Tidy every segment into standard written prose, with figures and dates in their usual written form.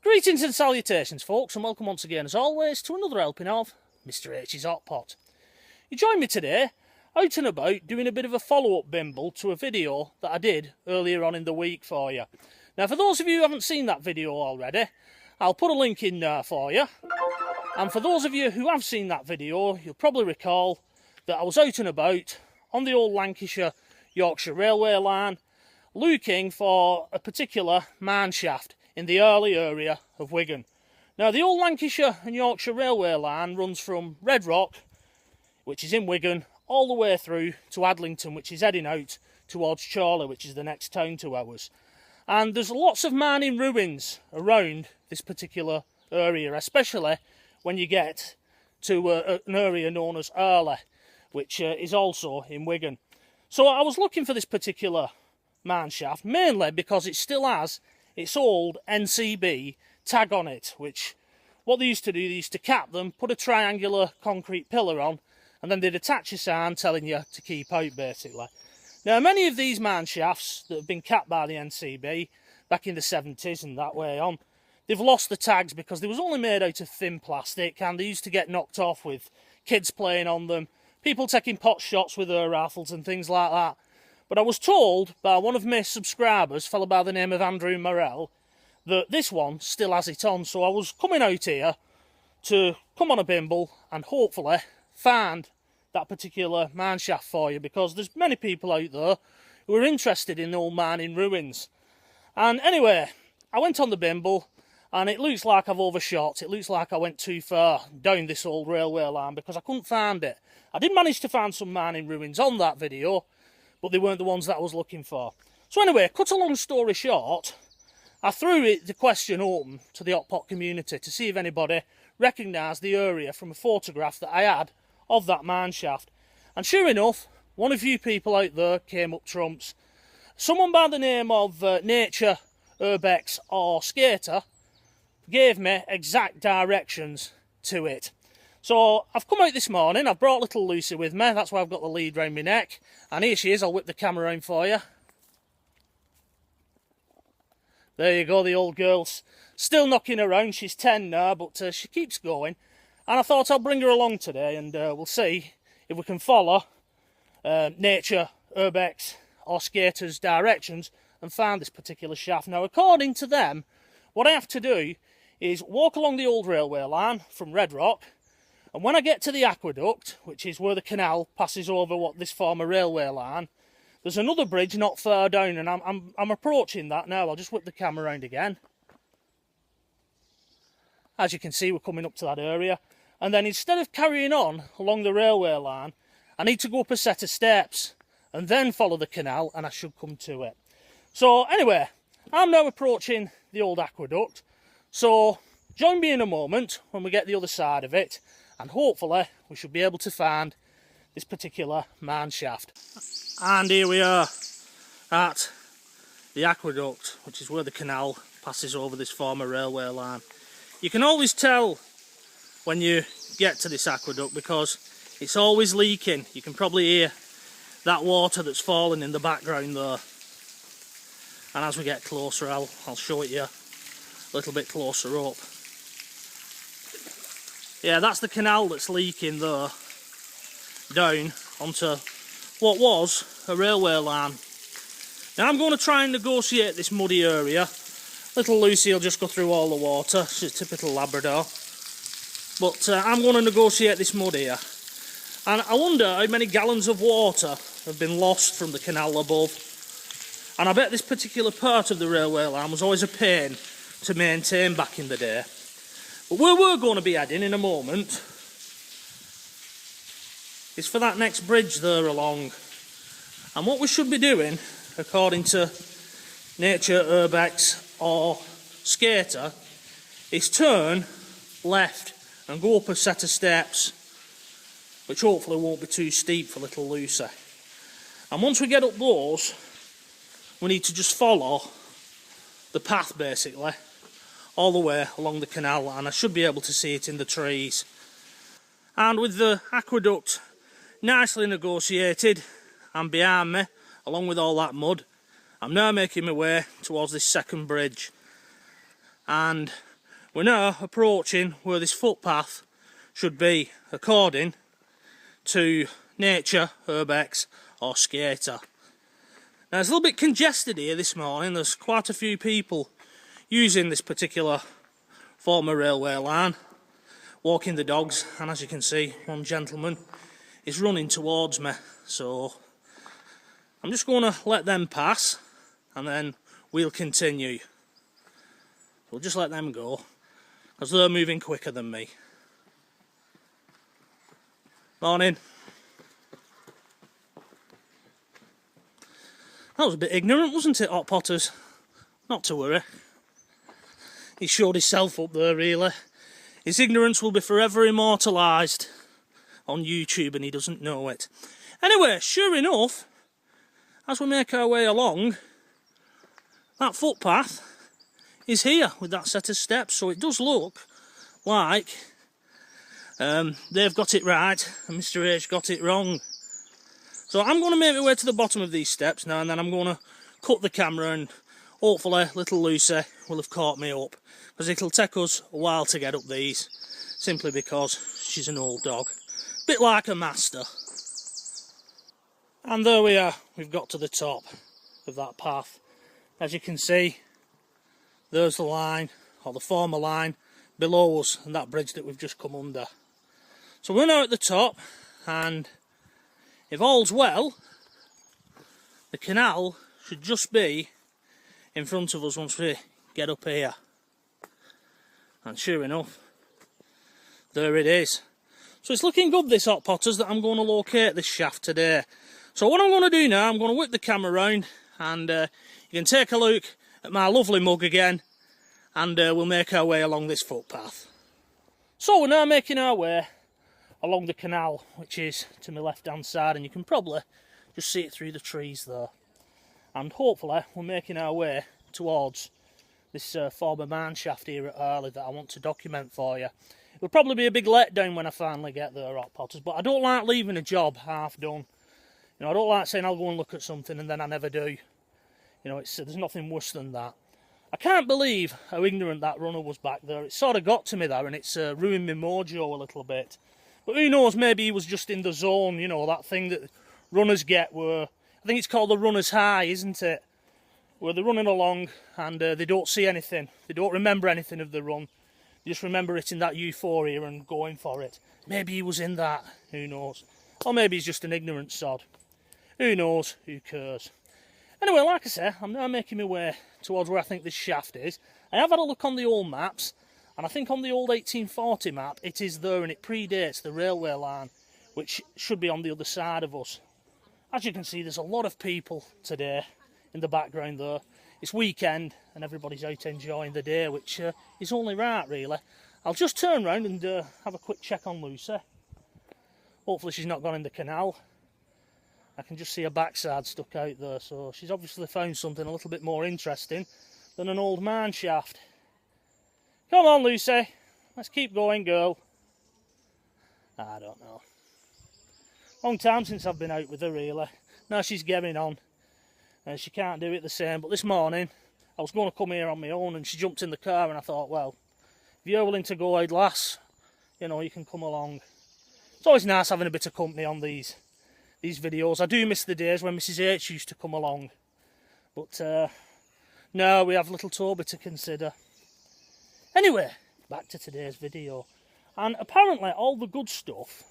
Greetings and salutations, folks, and welcome once again, as always, to another helping of Mr H's Hot Pot. You join me today, out and about, doing a bit of a follow-up bimble to a video that I did earlier on in the week for you. Now, for those of you who haven't seen that video already, I'll put a link in there for you. And for those of you who have seen that video, you'll probably recall that I was out and about on the old Lancashire-Yorkshire railway line, looking for a particular mine shaft in the Arley area of Wigan. Now, the old Lancashire and Yorkshire railway line runs from Red Rock, which is in Wigan, all the way through to Adlington, which is heading out towards Chorley, which is the next town to ours. And there's lots of mining ruins around this particular area, especially when you get to an area known as Arley, which is also in Wigan. So I was looking for this particular mine shaft, mainly because it still has its old NCB tag on it, which what they used to do, they used to cap them, put a triangular concrete pillar on, and then they'd attach a sign telling you to keep out, basically. Now, many of these mine shafts that have been capped by the NCB back in the 70s and that way on, they've lost the tags because they was only made out of thin plastic, and they used to get knocked off with kids playing on them, people taking pot shots with their rifles and things like that. But I was told by one of my subscribers, a fellow by the name of Andrew Morell, that this one still has it on. So I was coming out here to come on a bimble and hopefully find that particular mine shaft for you, because there's many people out there who are interested in old mining ruins. And anyway, I went on the bimble and it looks like I've overshot. It looks like I went too far down this old railway line because I couldn't find it. I did manage to find some mining ruins on that video, but they weren't the ones that I was looking for. So anyway, cut a long story short, I threw the question open to the hot pot community to see if anybody recognised the area from a photograph that I had of that mine shaft. And sure enough, one of you people out there came up trumps. Someone by the name of Nature, Urbex or Skater gave me exact directions to it. So I've come out this morning, I've brought little Lucy with me, that's why I've got the lead round my neck. And here she is, I'll whip the camera around for you. There you go, the old girl's still knocking around, she's 10 now, but she keeps going. And I thought I'll bring her along today and we'll see if we can follow Nature, Urbex or Skater's directions and find this particular shaft. Now, according to them, what I have to do is walk along the old railway line from Red Rock, and when I get to the aqueduct, which is where the canal passes over what this former railway line, there's another bridge not far down, and I'm approaching that now. I'll just whip the camera around again. As you can see, we're coming up to that area. And then instead of carrying on along the railway line, I need to go up a set of steps and then follow the canal, and I should come to it. So anyway, I'm now approaching the old aqueduct. So join me in a moment when we get the other side of it, and hopefully we should be able to find this particular mine shaft. And here we are at the aqueduct, which is where the canal passes over this former railway line. You can always tell when you get to this aqueduct because it's always leaking. You can probably hear that water that's falling in the background there. And as we get closer, I'll show it you a little bit closer up. Yeah, that's the canal that's leaking there down onto what was a railway line. Now I'm going to try and negotiate this muddy area. Little Lucy will just go through all the water. She's a typical Labrador. But I'm going to negotiate this mud here. And I wonder how many gallons of water have been lost from the canal above. And I bet this particular part of the railway line was always a pain to maintain back in the day. But where we're going to be heading in a moment is for that next bridge there along. And what we should be doing, according to Nature, Urbex or Skater, is turn left and go up a set of steps, which hopefully won't be too steep for little Lucy. And once we get up those, we need to just follow the path basically all the way along the canal, and I should be able to see it in the trees. And with the aqueduct nicely negotiated and behind me, along with all that mud, I'm now making my way towards this second bridge. And we're now approaching where this footpath should be according to nature, urbex or skater. Now it's a little bit congested here this morning. There's quite a few people using this particular former railway line, walking the dogs, and as you can see, one gentleman is running towards me, so I'm just going to let them pass and then we'll continue. We'll just let them go because they're moving quicker than me. Morning. That was a bit ignorant, wasn't it, Hot Potters? Not to worry. He showed himself up there, really. His ignorance will be forever immortalised on YouTube and he doesn't know it. Anyway, sure enough, as we make our way along, that footpath is here with that set of steps, so it does look like they've got it right and Mr H got it wrong. So I'm going to make my way to the bottom of these steps now, and then I'm going to cut the camera, and hopefully little Lucy will have caught me up, because it'll take us a while to get up these, simply because she's an old dog. Bit like a master. And there we are, we've got to the top of that path. As you can see, there's the line, or the former line, below us, and that bridge that we've just come under. So we're now at the top, and if all's well, the canal should just be in front of us once we get up here. And sure enough, there it is. So it's looking good, this Hot Potters, that I'm going to locate this shaft today. So what I'm going to do now, I'm going to whip the camera round, and you can take a look at my lovely mug again, and we'll make our way along this footpath. So we're now making our way along the canal, which is to my left hand side, and you can probably just see it through the trees there. And hopefully we're making our way towards this former mine shaft here at Arley that I want to document for you. It'll probably be a big letdown when I finally get there, Hot Potters, but I don't like leaving a job half done. You know, I don't like saying I'll go and look at something and then I never do. You know, there's nothing worse than that. I can't believe how ignorant that runner was back there. It sort of got to me there, and it's ruined my mojo a little bit. But who knows, maybe he was just in the zone, you know, that thing that runners get where, I think it's called the runner's high, isn't it? Where they're running along and they don't see anything. They don't remember anything of the run. They just remember it in that euphoria and going for it. Maybe he was in that, who knows. Or maybe he's just an ignorant sod. Who knows, who cares. Anyway, like I say, I'm now making my way towards where I think this shaft is. I have had a look on the old maps, and I think on the old 1840 map, it is there, and it predates the railway line, which should be on the other side of us. As you can see, there's a lot of people today in the background there. It's weekend, and everybody's out enjoying the day, which is only right, really. I'll just turn round and have a quick check on Lucy. Hopefully she's not gone in the canal. I can just see her backside stuck out there, so she's obviously found something a little bit more interesting than an old mine shaft. Come on, Lucy. Let's keep going, girl. I don't know. Long time since I've been out with her, really. Now she's getting on. She can't do it the same. But this morning, I was going to come here on my own, and she jumped in the car, and I thought, well, if you're willing to go out, lass, you know, you can come along. It's always nice having a bit of company on these videos. I do miss the days when Mrs H used to come along. But, no, we have little Toby to consider. Anyway, back to today's video. And apparently all the good stuff,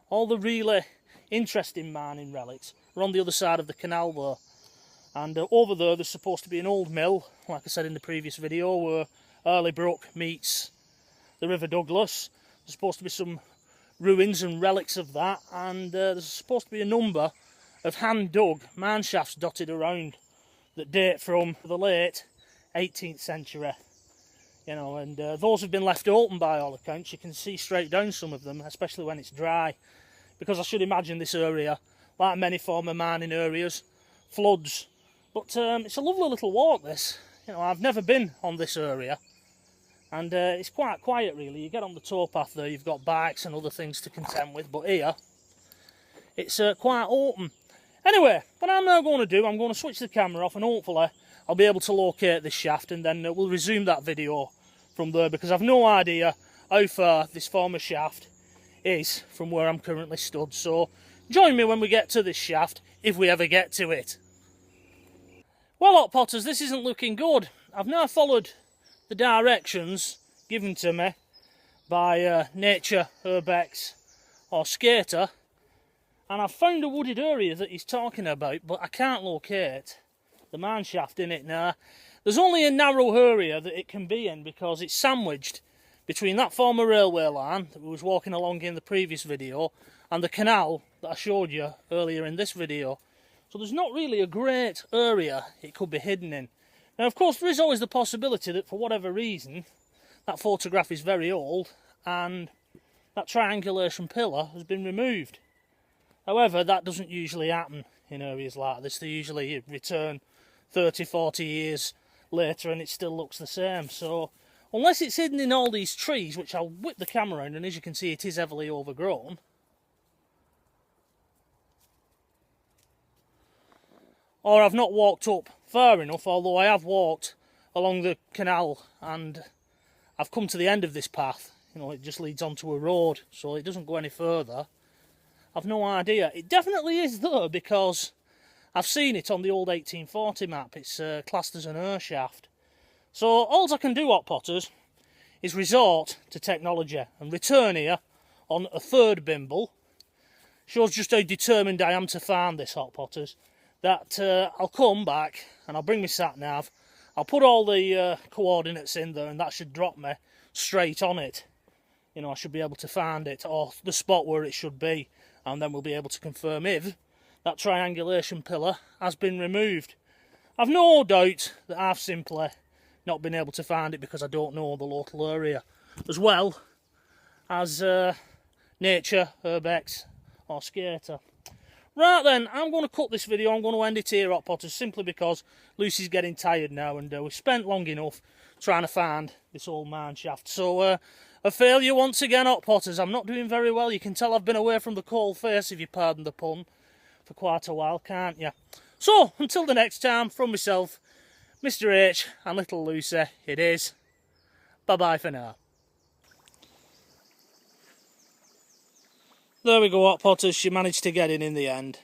all the really interesting mining relics, are on the other side of the canal there. And over there, there's supposed to be an old mill, like I said in the previous video, where Arley Brook meets the River Douglas. There's supposed to be some ruins and relics of that, and there's supposed to be a number of hand-dug mine shafts dotted around that date from the late 18th century. You know, and those have been left open by all accounts. You can see straight down some of them, especially when it's dry, because I should imagine this area, like many former mining areas, floods. But it's a lovely little walk, this. You know, I've never been on this area, and it's quite quiet, really. You get on the towpath there, you've got bikes and other things to contend with, but here, it's quite open. Anyway, what I'm now going to do, I'm going to switch the camera off, and hopefully I'll be able to locate this shaft, and then we'll resume that video from there, because I've no idea how far this former shaft is from where I'm currently stood. So join me when we get to this shaft, if we ever get to it. Well, Hot Potters, this isn't looking good. I've now followed the directions given to me by Nature, Urbex or Skater, and I've found a wooded area that he's talking about, but I can't locate the mine shaft in it now. There's only a narrow area that it can be in because it's sandwiched between that former railway line that we was walking along in the previous video and the canal that I showed you earlier in this video. So there's not really a great area it could be hidden in. Now, of course, there is always the possibility that for whatever reason that photograph is very old and that triangulation pillar has been removed. However, that doesn't usually happen in areas like this. They usually return 30, 40 years later and it still looks the same. So unless it's hidden in all these trees, which I'll whip the camera around, and as you can see it is heavily overgrown, or I've not walked up far enough, although I have walked along the canal and I've come to the end of this path. You know, it just leads onto a road, so it doesn't go any further. I've no idea. It definitely is though, because I've seen it on the old 1840 map. It's classed as an earth shaft. So all I can do, Hot Potters, is resort to technology and return here on a third bimble. Shows just how determined I am to find this, Hot Potters. That I'll come back and I'll bring my sat nav. I'll put all the coordinates in there and that should drop me straight on it. You know, I should be able to find it, or the spot where it should be, and then we'll be able to confirm if that triangulation pillar has been removed. I've no doubt that I've simply not been able to find it because I don't know the local area, as well as Nature, Urbex or Skater. Right then, I'm going to cut this video. I'm going to end it here, Hot Potters, simply because Lucy's getting tired now and we've spent long enough trying to find this old mine shaft. So, a failure once again, Hot Potters. I'm not doing very well. You can tell I've been away from the cold face, if you pardon the pun, for quite a while, can't you? So, until the next time, from myself, Mr. H and little Lucy, it is bye-bye for now. There we go, Hot Potters. She managed to get in the end.